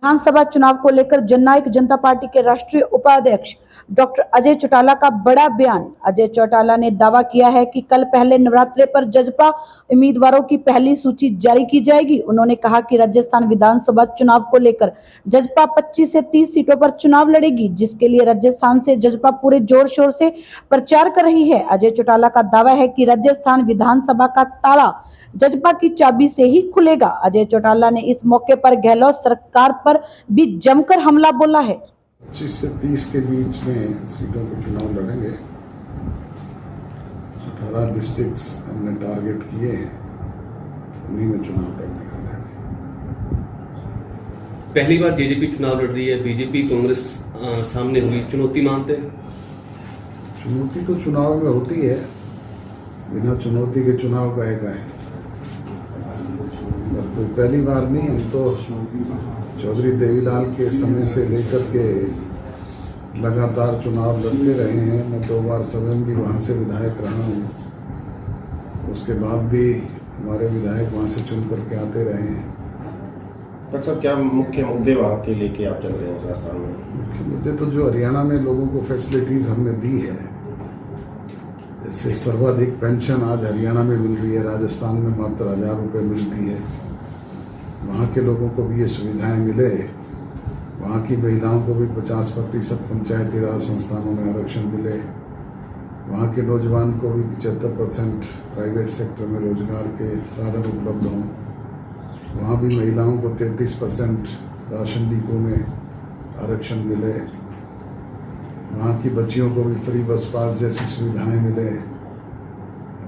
विधानसभा चुनाव को लेकर जननायक जनता पार्टी के राष्ट्रीय उपाध्यक्ष डॉक्टर अजय चौटाला का बड़ा बयान। अजय चौटाला ने दावा किया है कि कल पहले नवरात्रे पर जजपा उम्मीदवारों की पहली सूची जारी की जाएगी। उन्होंने कहा कि राजस्थान विधानसभा चुनाव को लेकर जजपा 25 से 30 सीटों पर चुनाव लड़ेगी, जिसके लिए राजस्थान से जजपा पूरे जोर शोर से प्रचार कर रही है। अजय चौटाला का दावा है कि राजस्थान विधानसभा का ताला जजपा की चाबी से ही खुलेगा। अजय चौटाला ने इस मौके पर गहलोत सरकार पर भी जमकर हमला बोला है। 25 से 30 के बीच में सीटों पर चुनाव लड़ेंगे। 18 डिस्ट्रिक्ट्स हमने टारगेट किए हैं, उन्हीं में चुनाव लड़ने का है। पहली बार जेजेपी चुनाव लड़ रही है, बीजेपी कांग्रेस सामने हुई, चुनौती मानते हैं? चुनौती तो चुनाव में होती है, बिना चुनौती के चुनाव का है। कोई पहली बार नहीं, हम तो चौधरी देवीलाल के समय से लेकर के लगातार चुनाव लड़ते रहे हैं। मैं 2 बार स्वयं भी वहाँ से विधायक रहा हूँ, उसके बाद भी हमारे विधायक वहाँ से चुन करके आते रहे हैं। डॉक्टर साहब, क्या मुख्य मुद्दे वहाँ के लेके आप चल रहे हैं राजस्थान में? मुख्य मुद्दे तो जो हरियाणा में लोगों को फैसिलिटीज हमने दी है, जैसे सर्वाधिक पेंशन आज हरियाणा में मिल रही है, राजस्थान में मात्र 1000 रुपये मिलती है। वहाँ के लोगों को भी ये सुविधाएं मिले, वहाँ की महिलाओं को भी 50% पंचायती राज संस्थानों में आरक्षण मिले, वहाँ के नौजवान को भी 75% प्राइवेट सेक्टर में रोजगार के साधन उपलब्ध हों, वहाँ भी महिलाओं को 33% राशन डिपो में आरक्षण मिले, वहाँ की बच्चियों को भी फ्री बस पास जैसी सुविधाएं मिले।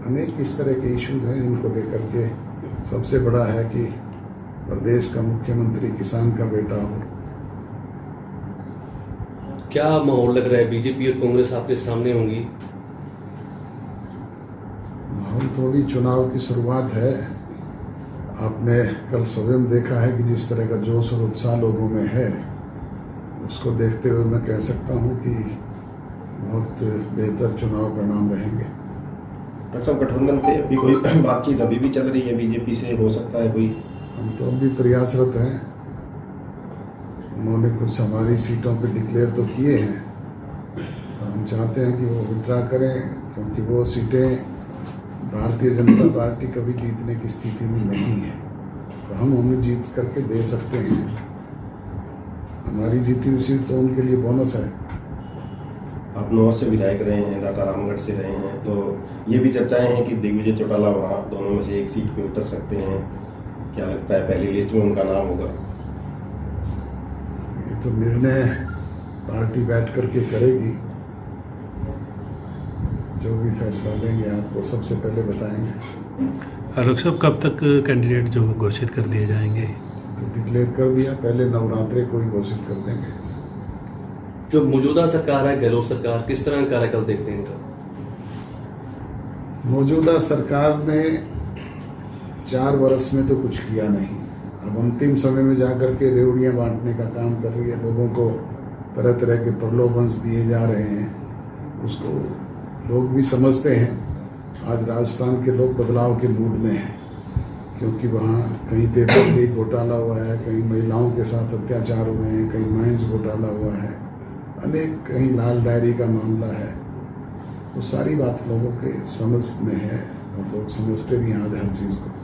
अनेक इस तरह के इश्यूज हैं जिनको लेकर के सबसे बड़ा है कि प्रदेश का मुख्यमंत्री किसान का बेटा हो। क्या माहौल लग रहा है? बीजेपी और कांग्रेस आपके सामने होंगी? माहौल तो अभी चुनाव की शुरुआत है। आपने कल स्वयं देखा है कि जिस तरह का जोश और उत्साह लोगों में है, उसको देखते हुए मैं कह सकता हूं कि बहुत बेहतर चुनाव परिणाम रहेंगे। डॉक्टर साहब, गठबंधन पे अभी कोई बातचीत अभी भी चल रही है? बीजेपी से हो सकता है कोई? हम तो अभी प्रयासरत हैं। उन्होंने कुछ हमारी सीटों पे डिक्लेयर तो किए हैं, और हम चाहते हैं कि वो विड्रा करें, क्योंकि वो सीटें भारतीय जनता पार्टी कभी जीतने की स्थिति में नहीं है, तो हम उन्हें जीत करके दे सकते हैं। हमारी जीती हुई सीट तो उनके लिए बोनस है। आप नौर से विधायक रहे हैं, दाता रामगढ़ से रहे हैं, तो ये भी चर्चाएं हैं कि दिग्विजय चौटाला वहाँ दोनों में से एक सीट पे उतर सकते हैं। क्या लगता है, पहली लिस्ट में उनका नाम होगा? ये तो निर्णय पार्टी बैठ करके करेगी, जो भी फैसला लेंगे आपको सबसे पहले बताएंगे। डॉक्टर साहब, कब तक कैंडिडेट जो घोषित कर दिए जाएंगे? तो डिक्लेयर कर दिया, पहले नवरात्रे को ही घोषित कर देंगे। जो मौजूदा सरकार है, गहलोत सरकार, किस तरह का कार्यकाल देखते हैं इनका? मौजूदा सरकार ने 4 वर्ष में तो कुछ किया नहीं। अब अंतिम समय में जाकर के रेवड़ियाँ बांटने का काम कर रही है। लोगों को तरह तरह के प्रलोभन दिए जा रहे हैं, उसको लोग भी समझते हैं। आज राजस्थान के लोग बदलाव के मूड में हैं, क्योंकि वहाँ कहीं पेपर लीक घोटाला हुआ है, कहीं महिलाओं के साथ अत्याचार हुए हैं, कहीं माइंस घोटाला हुआ है, अनेक कहीं लाल डायरी का मामला है। वो सारी बात लोगों के समझ में है, और लोग समझते भी हैं आज हर चीज़ को।